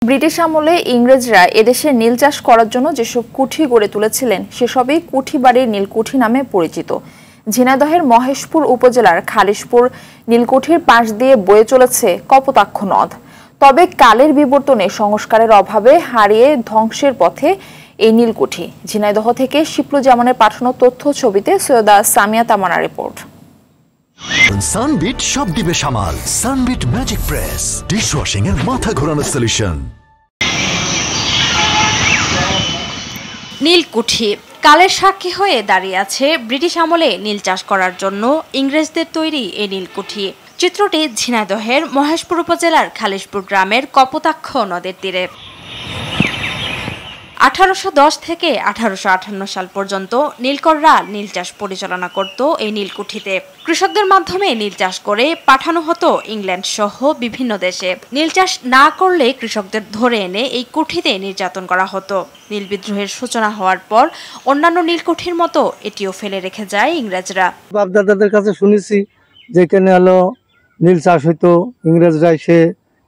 British আমলে ইংরেজরা এদেশে নীল চাষ করার জন্য যেসব কুঠি গড়ে তুলেছিলেন সেসবই কুঠিবাড়ির নীলকুঠি নামে পরিচিত। ঝিনাইদহের মহেশপুর উপজেলার খালিশপুর নীলকুঠির পাশ দিয়ে বয়ে চলেছে কপোতাক্ষ নদ। তবে কালের বিবর্তনে সংস্কারের অভাবে হারিয়ে ধ্বংসের পথে এই নীলকুঠি। ঝিনাইদহ থেকে শিপলুজামানের পাঠানো তথ্য ছবিতে সৈয়দা সামিয়া তামান্নার রিপোর্ট। সানবিট সব দিবে সামাল। সানবিট ম্যাজিক প্রেস ডিশওয়াশিং এর মাথা ঘোরানো সলিউশন। নীলকুঠি কালের সাক্ষী হয়ে দাঁড়িয়ে আছে ব্রিটিশ আমলে নীল চাষ করার জন্য ইংরেজদের তৈরি এই নীলকুঠি। চিত্রটি ঝিনাইদহের মহেশপুর উপজেলার খালিশপুর গ্রামের কপোতাক্ষ নদের তীরে। 1810 থেকে 1858 সাল পর্যন্ত নীলকররা নীল চাষ পরিচালনা করত এই নীলকুঠিতে। কৃষকদের মাধ্যমে নীল চাষ করে পাঠানো হতো ইংল্যান্ড সহ বিভিন্ন দেশে। নীল চাষ না করলে কৃষকদের ধরে এনে এই কুঠিতে নির্যাতন করা হতো। নীল বিদ্রোহের সূচনা হওয়ার পর অন্যান্য নীলকুঠির মতো এটিও ফেলে রেখে যায় ইংরেজরা। বাপ-দাদাদের কাছে শুনেছি যেখানে নীল চাষ হইতো, ইংরেজরা এসে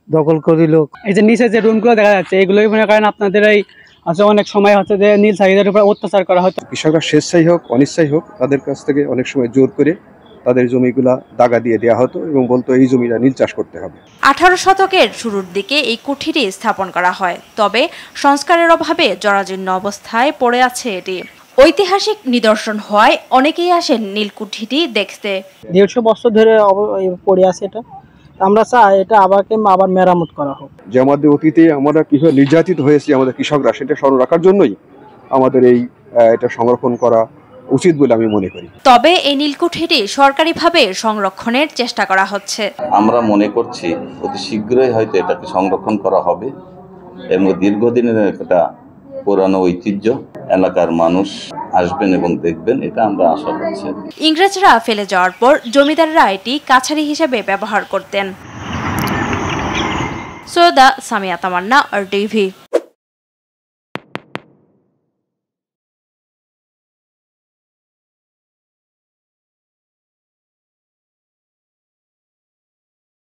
দখল করিল। এই যে নিচে যে রুমগুলো দেখা যাচ্ছে এগুলোই মনে করেন আপনাদের এই অনেক সময় হচ্ছে যে নীল চাষিদের উপর অত্যাচার করা হতো। কৃষকরা স্বেচ্ছাই হোক অনিচ্ছাই হোক তাদের কাছ থেকে অনেক সময় জোর করে তাদের জমিগুলা দাগা দিয়ে দেওয়া হতো এবং বলতো এই জমিটা নীল চাষ করতে হবে। 18 শতকের শুরুর দিকে এই কুঠিটি স্থাপন করা হয়, তবে সংস্কারের অভাবে জরাজীর্ণ অবস্থায় পড়ে আছে এটি। ঐতিহাসিক নিদর্শন হয় অনেকেই আসেন নীলকুঠিটি দেখতে। 150 বছর ধরে পড়ে আছে এটা। আমরা চাই এটা আবার মেরামত করা হোক। যে আমাদের অতীতে আমরা কিভাবে নির্যাতিত হয়েছি আমাদের কৃষকরা, সেটা স্মরণ রাখার জন্যই আমাদের এটা সংরক্ষণ করা উচিত বলে আমি মনে করি। তবে এই নীলকুঠিটি সরকারিভাবে সংরক্ষণের চেষ্টা করা হচ্ছে। আমরা মনে করছি অতি শীঘ্রই হয়তো এটাকে সংরক্ষণ করা হবে এবং দীর্ঘদিনের একটা পুরানো ঐতিহ্য এলাকার মানুষ আসবেন এবং দেখবেন, এটা আমরা আশা করছি। ইংরেজরা ফেলে যাওয়ার পর জমিদাররা এটি কাছারি হিসেবে ব্যবহার করতেন। সৈয়দা সামিয়া তামান্না, RTV।